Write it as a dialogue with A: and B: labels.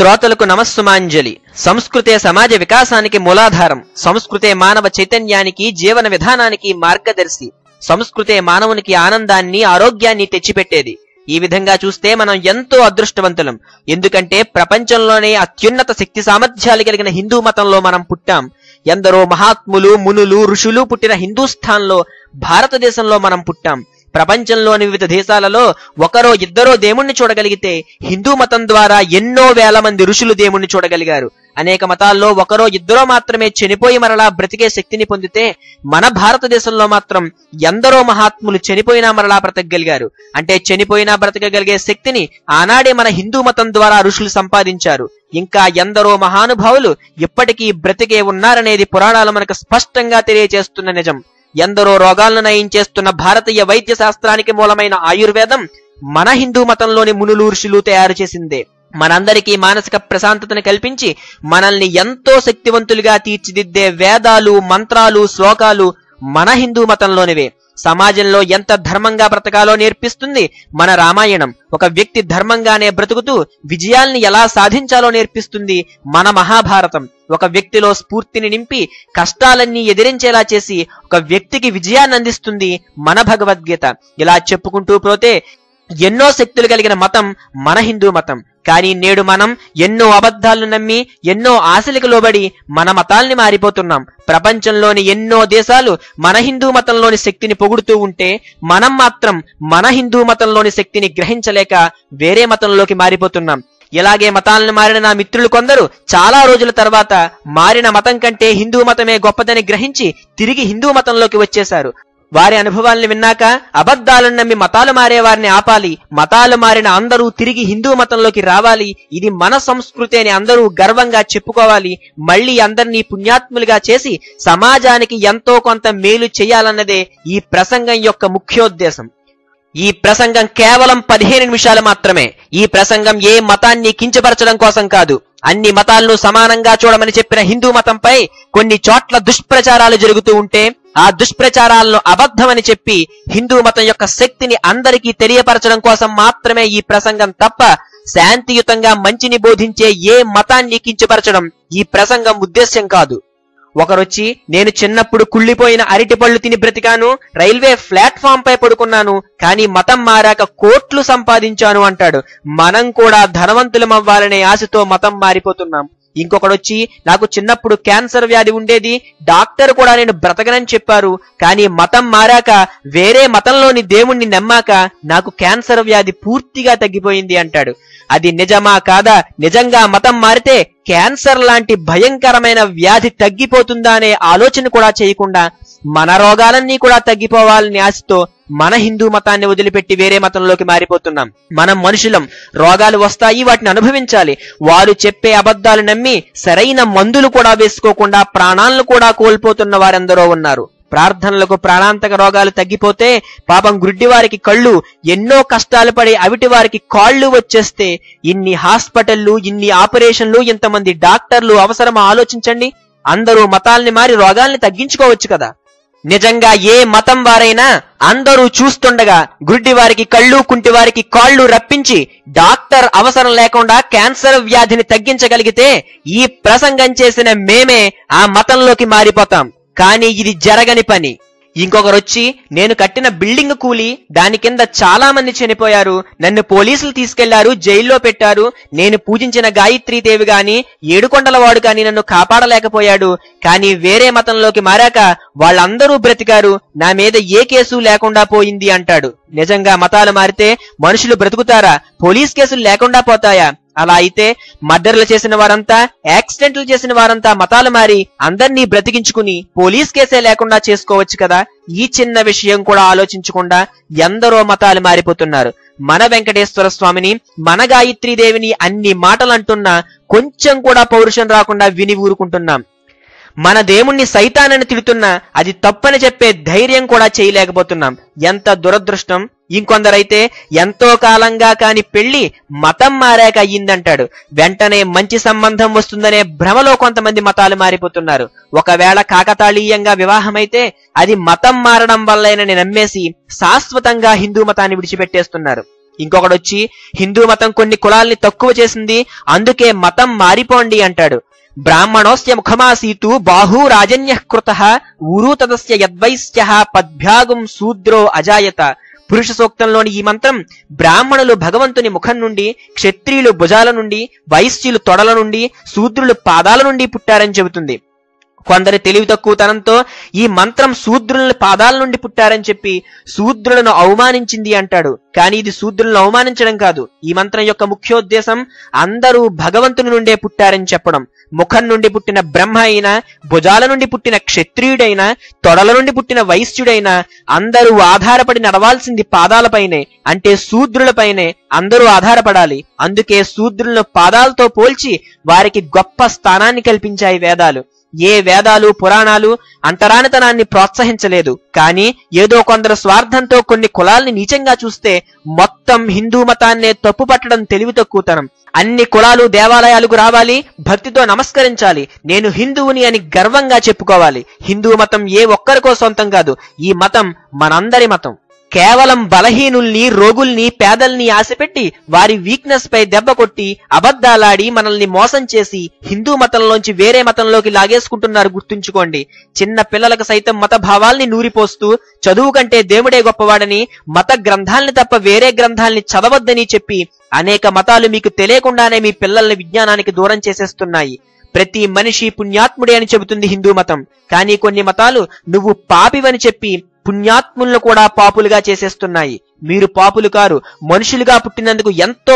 A: శ్రోతలకు నమస్సుమాంజలి. సంస్కృతే సమాజ వికాసానికి మూలాధారం. సంస్కృతే మానవ చైతన్యానికి, జీవన విధానానికి మార్గదర్శి. సంస్కృతే మానవునికి ఆనందాన్ని, ఆరోగ్యాన్ని తెచ్చిపెట్టేది. ఈ విధంగా చూస్తే మనం ఎంతో అదృష్టవంతులం. ఎందుకంటే ప్రపంచంలోనే అత్యున్నత శక్తి సామర్థ్యాలు కలిగిన హిందూ మతంలో మనం పుట్టాం. ఎందరో మహాత్ములు, మునులు, ఋషులు పుట్టిన హిందూస్థాన్లో, భారతదేశంలో మనం పుట్టాం. ప్రపంచంలోని వివిధ దేశాలలో ఒకరో ఇద్దరో దేవుణ్ణి చూడగలిగితే హిందూ మతం ద్వారా ఎన్నో వేల మంది ఋషులు దేవుణ్ణి చూడగలిగారు. అనేక మతాల్లో ఒకరో ఇద్దరో మాత్రమే చనిపోయి మరలా బ్రతికే శక్తిని పొందితే, మన భారతదేశంలో మాత్రం ఎందరో మహాత్ములు చనిపోయినా మరలా బ్రతకగలిగారు. అంటే చనిపోయినా బ్రతకగలిగే శక్తిని ఆనాడే మన హిందూ మతం ద్వారా ఋషులు సంపాదించారు. ఇంకా ఎందరో మహానుభావులు ఇప్పటికీ బ్రతికే ఉన్నారనేది పురాణాలు మనకు స్పష్టంగా తెలియజేస్తున్న నిజం. ఎందరో రోగాలను నయించేస్తున్న భారతీయ వైద్య శాస్త్రానికి మూలమైన ఆయుర్వేదం మన హిందూ మతంలోని మునులు, ఋషులు తయారు చేసిందే. మనందరికీ మానసిక ప్రశాంతతను కల్పించి మనల్ని ఎంతో శక్తివంతులుగా తీర్చిదిద్దే వేదాలు, మంత్రాలు, శ్లోకాలు మన హిందూ మతంలోనివే. సమాజంలో ఎంత ధర్మంగా బ్రతకాలో నేర్పిస్తుంది మన రామాయణం. ఒక వ్యక్తి ధర్మంగానే బ్రతుకుతూ విజయాల్ని ఎలా సాధించాలో నేర్పిస్తుంది మన మహాభారతం. ఒక వ్యక్తిలో స్ఫూర్తిని నింపి కష్టాలన్నీ ఎదిరించేలా చేసి ఒక వ్యక్తికి విజయాన్ని అందిస్తుంది మన భగవద్గీత. ఇలా చెప్పుకుంటూ పోతే ఎన్నో శక్తులు కలిగిన మతం మన హిందూ మతం. కానీ నేడు మనం ఎన్నో అబద్ధాలను నమ్మి, ఎన్నో ఆశలకు లోబడి మన మతాల్ని మారిపోతున్నాం. ప్రపంచంలోని ఎన్నో దేశాలు మన హిందూ మతంలోని శక్తిని పొగుడుతూ ఉంటే, మనం మాత్రం మన హిందూ మతంలోని శక్తిని గ్రహించలేక వేరే మతంలోకి మారిపోతున్నాం. ఇలాగే మతాలను మారిన నా మిత్రులు కొందరు చాలా రోజుల తర్వాత మారిన మతం కంటే హిందూ మతమే గొప్పదని గ్రహించి తిరిగి హిందూ మతంలోకి వచ్చేశారు. వారి అనుభవాలను విన్నాక అబద్ధాలను నమ్మి మతాలు మారే వారిని ఆపాలి, మతాలు మారిన అందరూ తిరిగి హిందూ మతంలోకి రావాలి, ఇది మన సంస్కృతి అని అందరూ గర్వంగా చెప్పుకోవాలి, మళ్లీ అందరినీ పుణ్యాత్ములుగా చేసి సమాజానికి ఎంతో కొంత మేలు చేయాలన్నదే ఈ ప్రసంగం యొక్క ముఖ్యోద్దేశం. ఈ ప్రసంగం కేవలం 15 నిమిషాలు మాత్రమే. ఈ ప్రసంగం ఏ మతాన్ని కించపరచడం కోసం కాదు. అన్ని మతాలను సమానంగా చూడమని చెప్పిన హిందూ మతంపై కొన్ని చోట్ల దుష్ప్రచారాలు జరుగుతూ ఉంటే, ఆ దుష్ప్రచారాలను అబద్ధమని చెప్పి హిందూ మతం యొక్క శక్తిని అందరికీ తెలియపరచడం కోసం మాత్రమే ఈ ప్రసంగం తప్ప, శాంతియుతంగా మంచిని బోధించే ఏ మతాన్ని కించపరచడం ఈ ప్రసంగం ఉద్దేశ్యం కాదు. ఒకరొచ్చి, నేను చిన్నప్పుడు కుళ్ళిపోయిన అరటిపళ్ళు తిని బ్రతికాను, రైల్వే ప్లాట్ఫామ్ పై పడుకున్నాను, కానీ మతం మారాక కోట్లు సంపాదించాను అంటాడు. మనం కూడా ధనవంతులం అవ్వాలనే ఆశతో మతం మారిపోతున్నాం. ఇంకొకడొచ్చి, నాకు చిన్నప్పుడు క్యాన్సర్ వ్యాధి ఉండేది, డాక్టర్ కూడా నేను బ్రతకనని చెప్పారు, కానీ మతం మారాక, వేరే మతంలోని దేవుణ్ణి నమ్మాక నాకు క్యాన్సర్ వ్యాధి పూర్తిగా తగ్గిపోయింది అంటాడు. అది నిజమా కాదా? నిజంగా మతం మారితే క్యాన్సర్ లాంటి భయంకరమైన వ్యాధి తగ్గిపోతుందా అనే ఆలోచన కూడా చేయకుండా మన రోగాలన్నీ కూడా తగ్గిపోవాలని ఆశతో మన హిందూ మతాన్ని వదిలిపెట్టి వేరే మతంలోకి మారిపోతున్నాం. మనం మనుషులం, రోగాలు వస్తాయి, వాటిని అనుభవించాలి. వారు చెప్పే అబద్ధాలు నమ్మి సరైన మందులు కూడా వేసుకోకుండా ప్రాణాలను కూడా కోల్పోతున్న వారెందరో ఉన్నారు. ప్రార్థనలకు ప్రాణాంతక రోగాలు తగ్గిపోతే పాపం గుడ్డి వారికి కళ్ళు, ఎన్నో కష్టాలు పడి అవిటి వారికి కాళ్ళు వచ్చేస్తే ఇన్ని హాస్పిటళ్లు, ఇన్ని ఆపరేషన్లు, ఇంతమంది డాక్టర్లు అవసరమా? ఆలోచించండి. అందరూ మతాల్ని మారి రోగాల్ని తగ్గించుకోవచ్చు కదా. నిజంగా ఏ మతం వారైనా అందరూ చూస్తుండగా గుడ్డి వారికి కళ్ళు, కుంటి వారికి కాళ్ళు రప్పించి డాక్టర్ అవసరం లేకుండా క్యాన్సర్ వ్యాధిని తగ్గించగలిగితే ఈ ప్రసంగం చేసిన మేమే ఆ మతంలోకి మారిపోతాం. కానీ ఇది జరగని పని. ఇంకొకరొచ్చి, నేను కట్టిన బిల్డింగ్ కూలి, దాని కింద చాలా మంది చనిపోయారు, నన్ను పోలీసులు తీసుకెళ్లారు, జైల్లో పెట్టారు, నేను పూజించిన గాయత్రీదేవి గాని, ఏడుకొండలవాడు గాని నన్ను కాపాడలేకపోయాడు, కానీ వేరే మతంలోకి మారాక వాళ్ళందరూ బ్రతికారు, నా మీద ఏ కేసు లేకుండా పోయింది అంటాడు. నిజంగా మతాలు మారితే మనుషులు బ్రతుకుతారా? పోలీస్ కేసులు లేకుండా పోతాయా? అలా అయితే మర్డర్లు చేసిన వారంతా, యాక్సిడెంట్లు చేసిన వారంతా మతాలు మారి అందర్నీ బ్రతికించుకుని పోలీస్ కేసే లేకుండా చేసుకోవచ్చు కదా. ఈ చిన్న విషయం కూడా ఆలోచించకుండా ఎందరో మతాలు మారిపోతున్నారు. మన వెంకటేశ్వర స్వామిని, మన గాయత్రీదేవిని అన్ని మాటలు అంటున్నా కొంచెం కూడా పౌరుషం రాకుండా విని ఊరుకుంటున్నాం. మన దేవుణ్ణి సైతానని తిడుతున్నా అది తప్పని చెప్పే ధైర్యం కూడా చేయలేకపోతున్నాం. ఎంత దురదృష్టం. ఇంకొందరైతే ఎంతో కాలంగా కాని పెళ్లి మతం మారాక అయ్యిందంటాడు. వెంటనే మంచి సంబంధం వస్తుందనే భ్రమలో కొంతమంది మతాలు మారిపోతున్నారు. ఒకవేళ కాకతాళీయంగా వివాహమైతే అది మతం మారడం వల్లేనని నమ్మేసి శాశ్వతంగా హిందూ మతాన్ని విడిచిపెట్టేస్తున్నారు. ఇంకొకడొచ్చి హిందూ మతం కొన్ని కులాల్ని తక్కువ చేసింది, అందుకే మతం మారిపోండి అంటాడు. బ్రాహ్మణోస్య ముఖమాసీతు బాహూ రాజన్యః కృతః ఊరు తదస్య యద్వైశ్యః పద్భ్యాగుం శూద్రో అజాయత. పురుష సూక్తంలోని ఈ మంత్రం బ్రాహ్మణులు భగవంతుని ముఖం నుండి, క్షత్రియులు భుజాల నుండి, వైశ్యులు తొడల నుండి, శూద్రులు పాదాల నుండి పుట్టారని చెబుతుంది. కొందరి తెలివి తక్కువతనంతో ఈ మంత్రం శూద్రులను పాదాల నుండి పుట్టారని చెప్పి శూద్రులను అవమానించింది అంటాడు. కానీ ఇది శూద్రులను అవమానించడం కాదు. ఈ మంత్రం యొక్క ముఖ్యోద్దేశం అందరూ భగవంతుని నుండే పుట్టారని చెప్పడం. ముఖం నుండి పుట్టిన బ్రహ్మ అయినా, భుజాల నుండి పుట్టిన క్షత్రియుడైనా, తొడల నుండి పుట్టిన వైశ్యుడైనా అందరూ ఆధారపడి నడవాల్సింది పాదాలపైనే, అంటే శూద్రులపైనే అందరూ ఆధారపడాలి. అందుకే శూద్రులను పాదాలతో పోల్చి వారికి గొప్ప స్థానాన్ని కల్పించాయి వేదాలు. ఏ వేదాలు పురాణాలు అంటరానితనాన్ని ప్రోత్సహించలేదు. కానీ ఏదో కొందరు స్వార్థంతో కొన్ని కులాల్ని నీచంగా చూస్తే మొత్తం హిందూ మతాన్నే తప్పు పట్టడం తెలివి తక్కువతనం. అన్ని కులాలు దేవాలయాలకు రావాలి, భక్తితో నమస్కరించాలి, నేను హిందువుని అని గర్వంగా చెప్పుకోవాలి. హిందూ మతం ఏ ఒక్కరికో సొంతం కాదు. ఈ మతం మనందరి మతం. కేవలం బలహీనుల్ని, రోగుల్ని, పేదల్ని ఆశపెట్టి వారి వీక్నెస్ పై దెబ్బ కొట్టి అబద్ధాలాడి మనల్ని మోసం చేసి హిందూ మతంలోంచి వేరే మతంలోకి లాగేసుకుంటున్నారు. గుర్తుంచుకోండి. చిన్న పిల్లలకు సైతం మత భావాల్ని నూరిపోస్తూ చదువు కంటే దేవుడే గొప్పవాడని, మత గ్రంథాల్ని తప్ప వేరే గ్రంథాల్ని చదవద్దని చెప్పి అనేక మతాలు మీకు తెలియకుండానే మీ పిల్లల్ని విజ్ఞానానికి దూరం చేసేస్తున్నాయి. ప్రతి మనిషి పుణ్యాత్ముడే అని చెబుతుంది హిందూ మతం. కానీ కొన్ని మతాలు నువ్వు పాపివని చెప్పి పుణ్యాత్ములను కూడా పాపులుగా చేసేస్తున్నాయి. మీరు పాపులు కారు, మనుషులుగా పుట్టినందుకు ఎంతో